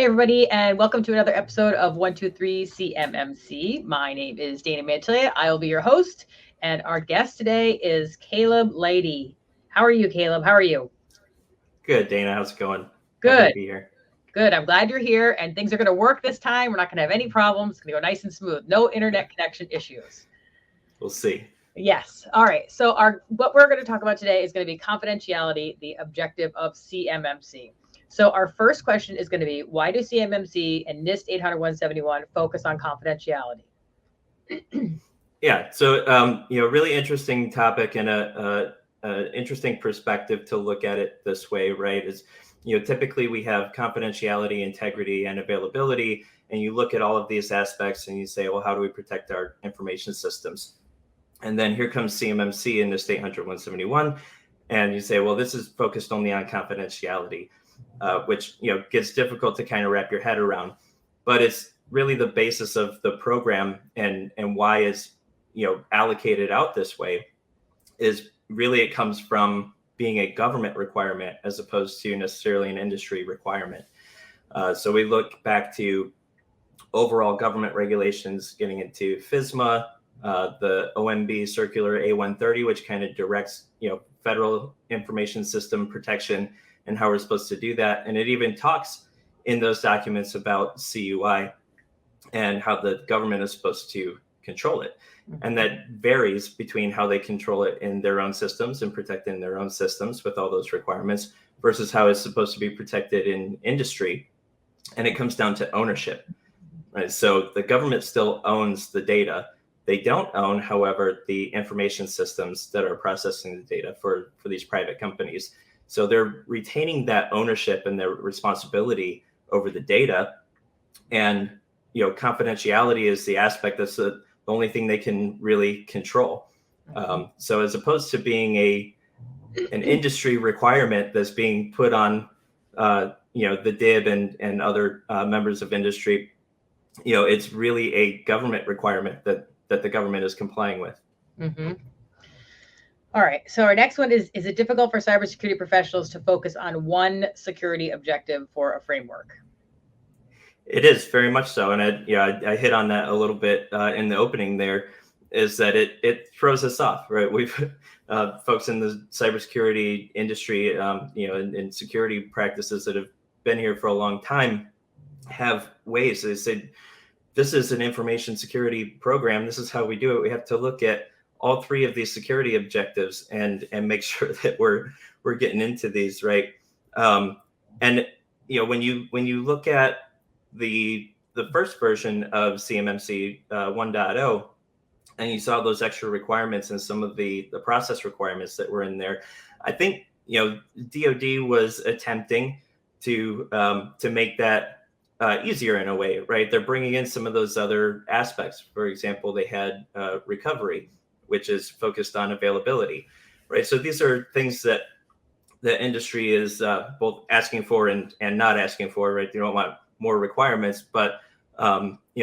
everybody, and welcome to another episode of 123 CMMC. My name is Dana Mantle. I will be your host, and our guest today is Caleb Leidy. How are you, Caleb? How are you? Good, Dana. How's it going? Good. Happy to be here. Good. I'm glad you're here, and things are going to work this time. We're not going to have any problems. It's going to go nice and smooth. No internet connection issues. We'll see. Yes. All right. So what we're going to talk about today is going to be confidentiality, the objective of CMMC. So our first question is going to be, why do CMMC and NIST 800-171 focus on confidentiality? Yeah. So, really interesting topic and a interesting perspective to look at it this way, right? Is, typically we have confidentiality, integrity, and availability, and you look at all of these aspects and you say, well, how do we protect our information systems? And then here comes CMMC and NIST 800-171, and you say, well, this is focused only on confidentiality. Which gets difficult to kind of wrap your head around, but it's really the basis of the program and why it's allocated out this way is really it comes from being a government requirement as opposed to necessarily an industry requirement. So we look back to overall government regulations, getting into FSMA, the OMB Circular A130, which kind of directs federal information system protection and how we're supposed to do that. And it even talks in those documents about CUI and how the government is supposed to control it. And that varies between how they control it in their own systems and protect in their own systems with all those requirements versus how it's supposed to be protected in industry. And it comes down to ownership, right? So the government still owns the data. They don't own, however, the information systems that are processing the data for these private companies. So they're retaining that ownership and their responsibility over the data. And, confidentiality is the aspect that's the only thing they can really control. So as opposed to being an industry requirement that's being put on, the DIB and other members of industry, it's really a government requirement that the government is complying with. Mm-hmm. All right. So our next one is it difficult for cybersecurity professionals to focus on one security objective for a framework? It is very much so. And I hit on that a little bit in the opening there, is that it throws us off, right? We've folks in the cybersecurity industry, in security practices that have been here for a long time have ways. They say, this is an information security program. This is how we do it. We have to look at all three of these security objectives and make sure that we're getting into these, right? And when you look at the first version of CMMC 1.0, and you saw those extra requirements and some of the process requirements that were in there, I think DoD was attempting to make that easier in a way, right? They're bringing in some of those other aspects. For example, they had recovery, which is focused on availability, right? So these are things that the industry is both asking for and not asking for, right? They don't want more requirements, but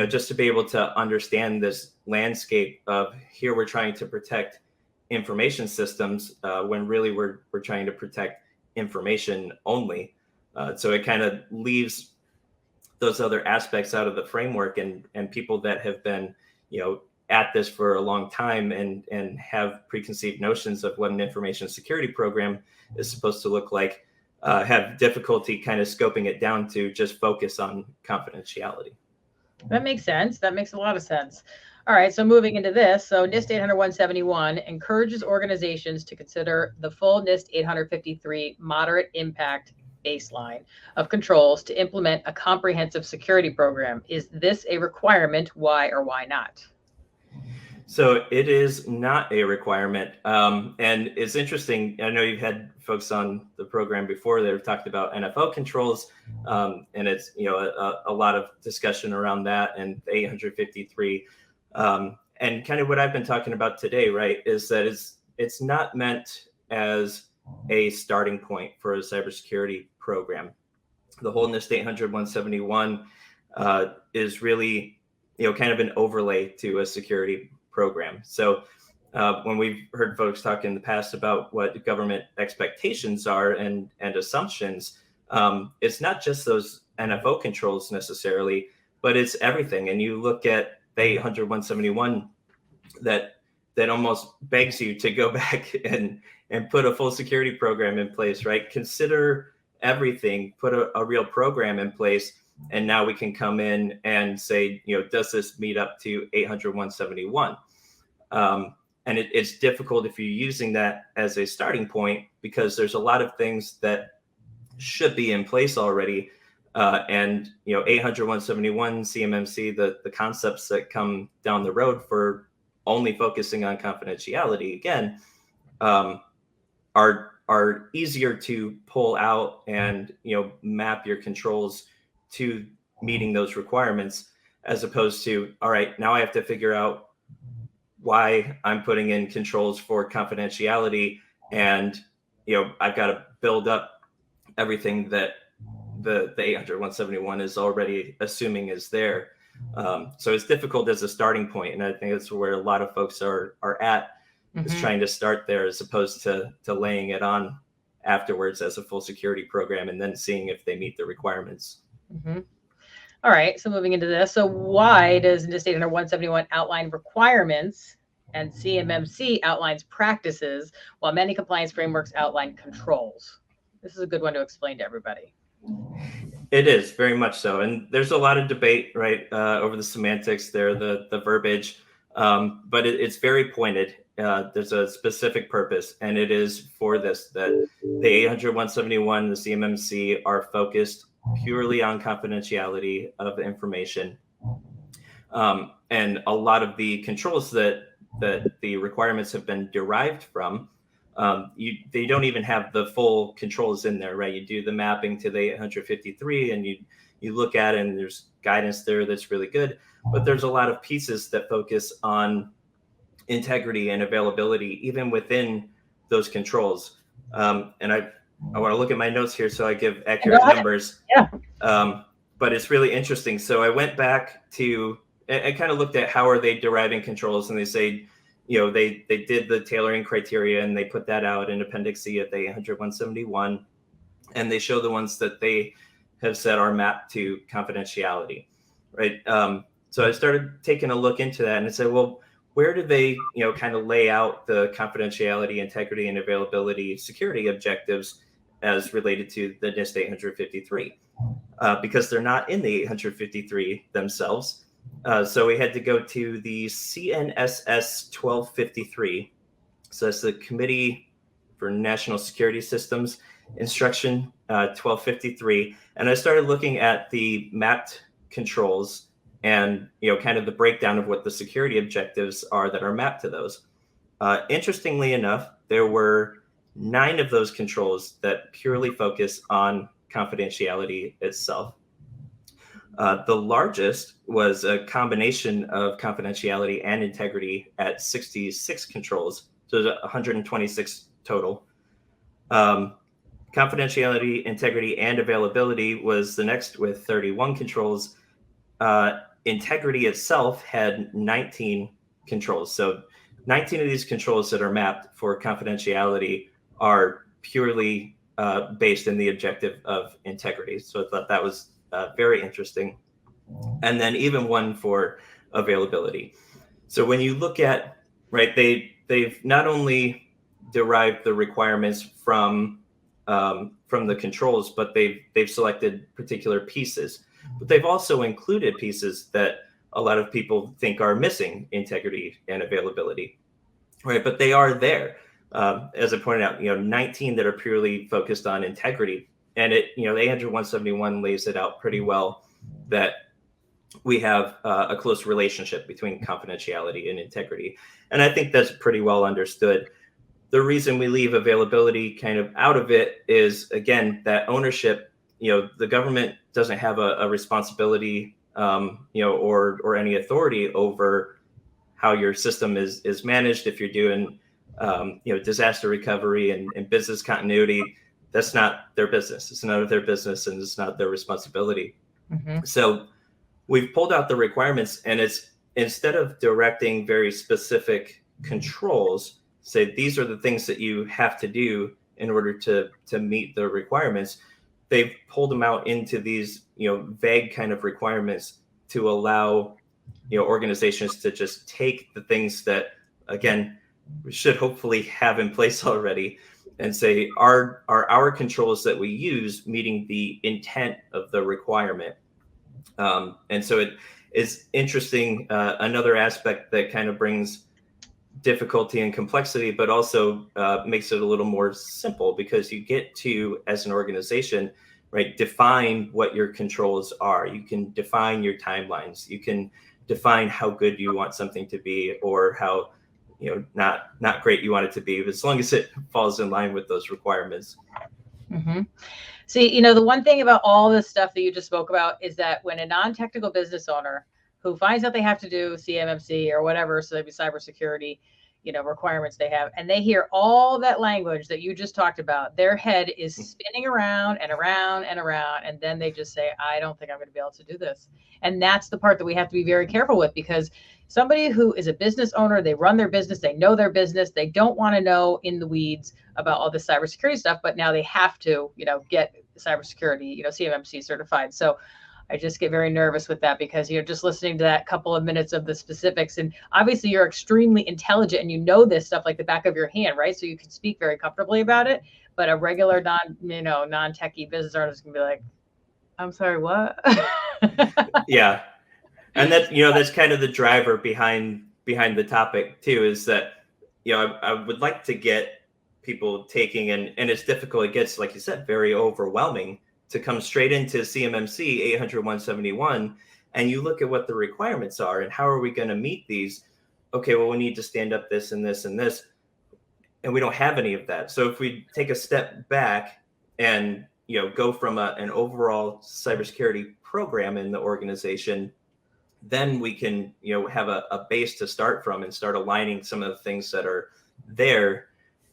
just to be able to understand this landscape of here we're trying to protect information systems when really we're trying to protect information only. So it kind of leaves those other aspects out of the framework, and people that have been, at this for a long time and have preconceived notions of what an information security program is supposed to look like, have difficulty kind of scoping it down to just focus on confidentiality. That makes sense. That makes a lot of sense. All right. So moving into this, so NIST 800-171 encourages organizations to consider the full NIST 853 moderate impact baseline of controls to implement a comprehensive security program. Is this a requirement? Why or why not? So it is not a requirement. And it's interesting. I know you've had folks on the program before that have talked about NFO controls. And it's, a lot of discussion around that and 853. And kind of what I've been talking about today, right, is that it's not meant as a starting point for a cybersecurity program. The whole NIST 800-171 is really, kind of an overlay to a security program. So when we've heard folks talk in the past about what government expectations are and assumptions, it's not just those NFO controls necessarily, but it's everything. And you look at the 800-171 that almost begs you to go back and put a full security program in place, right? Consider everything, put a real program in place, and now we can come in and say, does this meet up to 800-171? And it's difficult if you're using that as a starting point, because there's a lot of things that should be in place already. And 800-171 CMMC, the concepts that come down the road for only focusing on confidentiality, again, are easier to pull out and map your controls to meeting those requirements, as opposed to, all right, now I have to figure out why I'm putting in controls for confidentiality, and I've got to build up everything that the 800-171 is already assuming is there. So it's difficult as a starting point, and I think that's where a lot of folks are at, is trying to start there as opposed to laying it on afterwards as a full security program and then seeing if they meet the requirements. All right, so moving into this. So why does NIST 800-171 outline requirements and CMMC outlines practices, while many compliance frameworks outline controls? This is a good one to explain to everybody. It is, very much so. And there's a lot of debate, right, over the semantics there, the verbiage, but it's very pointed. There's a specific purpose, and it is for this, that the 800-171, the CMMC are focused purely on confidentiality of information. And a lot of the controls that the requirements have been derived from, they don't even have the full controls in there, right? You do the mapping to the 853 and you look at it, and there's guidance there that's really good, but there's a lot of pieces that focus on integrity and availability, even within those controls. And I want to look at my notes here so I give accurate numbers. Yeah. But it's really interesting. So I went back to, I kind of looked at how are they deriving controls, and they say, they did the tailoring criteria and they put that out in Appendix C of the 800-171, and they show the ones that they have said are mapped to confidentiality, right? So I started taking a look into that, and I said, well, where do they, kind of lay out the confidentiality, integrity, and availability security objectives as related to the NIST 853? Because they're not in the 853 themselves. So we had to go to the CNSS 1253. So that's the Committee for National Security Systems Instruction 1253. And I started looking at the mapped controls and, kind of the breakdown of what the security objectives are that are mapped to those. Interestingly enough, there were 9 of those controls that purely focus on confidentiality itself. The largest was a combination of confidentiality and integrity at 66 controls. So there's 126 total. Confidentiality, integrity, and availability was the next with 31 controls. Integrity itself had 19 controls. So 19 of these controls that are mapped for confidentiality are purely based in the objective of integrity. So I thought that was very interesting. And then even one for availability. So when you look at, right, they've not only derived the requirements from the controls, but they've selected particular pieces. But they've also included pieces that a lot of people think are missing integrity and availability, right? But they are there. As I pointed out, 19 that are purely focused on integrity. And the 800-171 lays it out pretty well that we have a close relationship between confidentiality and integrity. And I think that's pretty well understood. The reason we leave availability kind of out of it is, again, that ownership. The government doesn't have a responsibility, or any authority over how your system is managed. If you're doing, disaster recovery and business continuity, that's not their business. It's none of their business, and it's not their responsibility. So we've pulled out the requirements, and it's, instead of directing very specific controls, say these are the things that you have to do in order to meet the requirements, they've pulled them out into these, vague kind of requirements to allow, organizations to just take the things that, again, we should hopefully have in place already and say, are our controls that we use meeting the intent of the requirement? And so it is interesting. Another aspect that kind of brings difficulty and complexity, but also makes it a little more simple, because you get to, as an organization, right, define what your controls are. You can define your timelines. You can define how good you want something to be, or how, not great you want it to be, but as long as it falls in line with those requirements. Mm-hmm. See, the one thing about all this stuff that you just spoke about is that when a non-technical business owner who finds out they have to do CMMC or whatever, so maybe cybersecurity, requirements they have, and they hear all that language that you just talked about, their head is spinning around and around and around, and then they just say, I don't think I'm going to be able to do this. And that's the part that we have to be very careful with, because somebody who is a business owner, they run their business, they know their business, they don't want to know in the weeds about all this cybersecurity stuff, but now they have to, get cybersecurity, CMMC certified. So I just get very nervous with that, because you're just listening to that couple of minutes of the specifics, and obviously you're extremely intelligent and you know this stuff like the back of your hand, right? So you can speak very comfortably about it. But a regular non-techie business owner is gonna be like, I'm sorry, what? Yeah. And that's kind of the driver behind the topic too, is that, I would like to get people taking, and it's difficult. It gets, like you said, very overwhelming to come straight into CMMC 800-171, and you look at what the requirements are and how are we going to meet these. Okay, well, we need to stand up this and this and this, and we don't have any of that. So if we take a step back and go from an overall cybersecurity program in the organization, then we can have a base to start from and start aligning some of the things that are there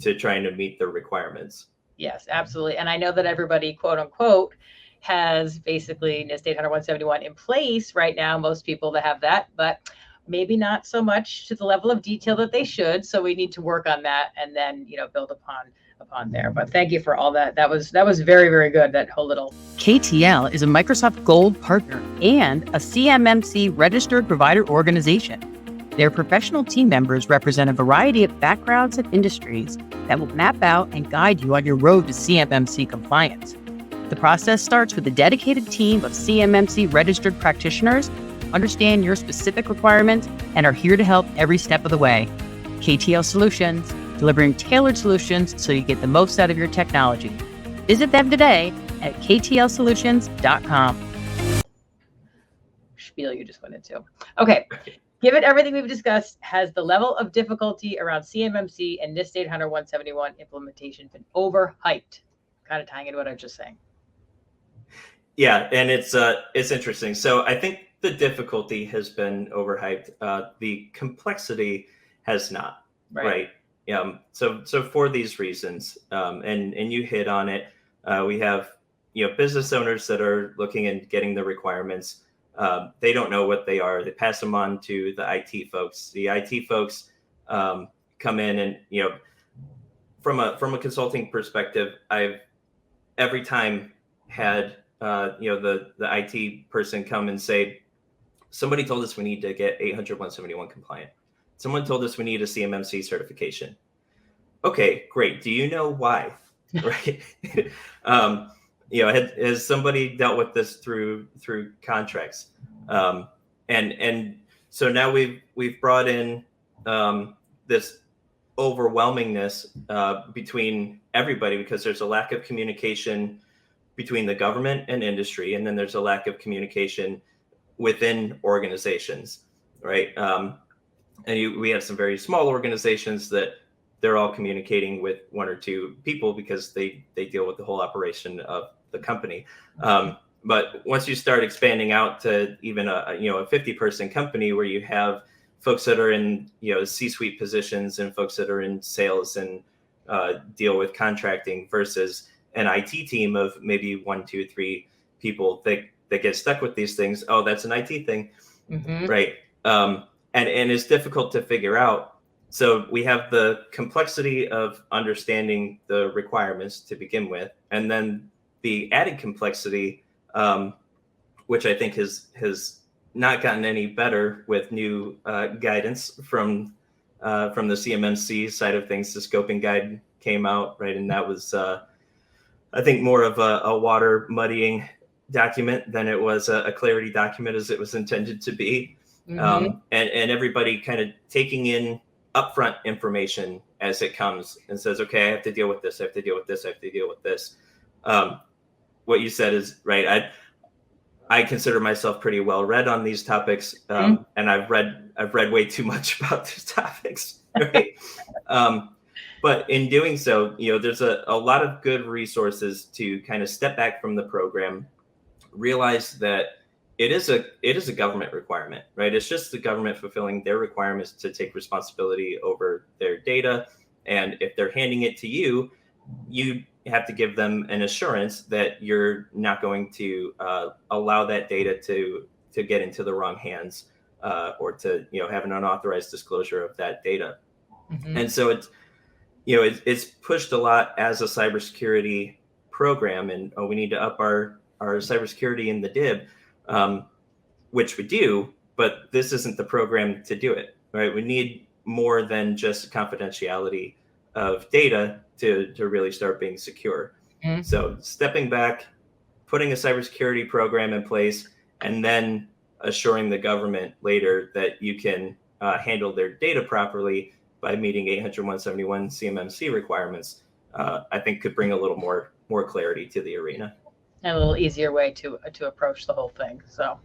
to trying to meet the requirements. Yes, absolutely. And I know that everybody, quote unquote, has basically NIST 800-171 in place right now. Most people that have that, but maybe not so much to the level of detail that they should. So we need to work on that, and then build upon there. But thank you for all that. That was very, very good. That whole little. KTL is a Microsoft Gold partner and a CMMC registered provider organization. Their professional team members represent a variety of backgrounds and industries that will map out and guide you on your road to CMMC compliance. The process starts with a dedicated team of CMMC registered practitioners, understand your specific requirements, and are here to help every step of the way. KTL Solutions, delivering tailored solutions so you get the most out of your technology. Visit them today at ktlsolutions.com. Spiel you just went into. Okay. Given everything we've discussed, has the level of difficulty around CMMC and NIST 800-171 implementation been overhyped? Kind of tying into what I was just saying. Yeah, and it's interesting. So I think the difficulty has been overhyped. The complexity has not. Right. So for these reasons, and you hit on it, we have business owners that are looking and getting the requirements. They don't know what they are. They pass them on to the IT folks. The IT folks come in, and from a consulting perspective, I've every time had the IT person come and say, somebody told us we need to get 800-171 compliant. Someone told us we need a CMMC certification. Okay, great. Do you know why? Right. Has somebody dealt with this through contracts? And so now we've brought in this overwhelmingness between everybody, because there's a lack of communication between the government and industry, and then there's a lack of communication within organizations, right? We have some very small organizations that they're all communicating with one or two people because they deal with the whole operation of the company. But once you start expanding out to even a 50-person company, where you have folks that are in C-suite positions and folks that are in sales and deal with contracting, versus an IT team of maybe 1, 2, 3 people that get stuck with these things. Oh, that's an IT thing, right? And it's difficult to figure out. So we have the complexity of understanding the requirements to begin with, and then the added complexity, which I think has not gotten any better with new guidance from the CMMC side of things. The scoping guide came out, right, and that was I think more of a water muddying document than it was a clarity document as it was intended to be. And everybody kind of taking in upfront information as it comes and says, okay, I have to deal with this, I have to deal with this, I have to deal with this. What you said is right. I consider myself pretty well read on these topics, and I've read way too much about these topics. Right? But in doing so, there's a lot of good resources to kind of step back from the program, realize that it is a government requirement, right? It's just the government fulfilling their requirements to take responsibility over their data. And if they're handing it to you, you have to give them an assurance that you're not going to allow that data to get into the wrong hands or to have an unauthorized disclosure of that data. And so it's pushed a lot as a cybersecurity program, and we need to up our cybersecurity in the DIB, which we do, but this isn't the program to do it, right? We need more than just confidentiality of data to really start being secure. So stepping back, putting a cybersecurity program in place, and then assuring the government later that you can handle their data properly by meeting 800-171 CMMC requirements, I think could bring a little more clarity to the arena. And a little easier way to approach the whole thing. So,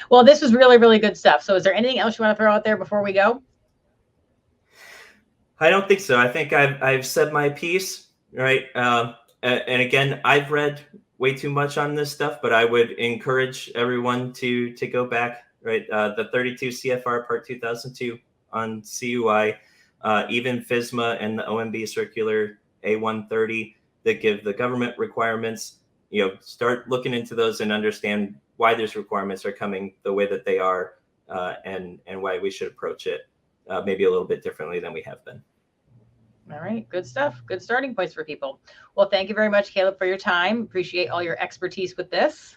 well, this was really, really good stuff. So is there anything else you want to throw out there before we go? I don't think so. I think I've said my piece, right? And again, I've read way too much on this stuff, but I would encourage everyone to go back, right? The 32 CFR Part 2002 on CUI, even FSMA and the OMB Circular A130 that give the government requirements. Start looking into those and understand why those requirements are coming the way that they are, and why we should approach it maybe a little bit differently than we have been. All right. Good stuff. Good starting points for people. Well, thank you very much, Caleb, for your time. Appreciate all your expertise with this.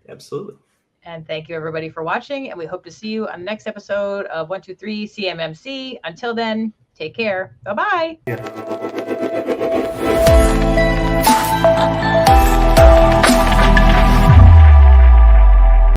Absolutely. And thank you, everybody, for watching. And we hope to see you on the next episode of 123 CMMC. Until then, take care. Bye-bye.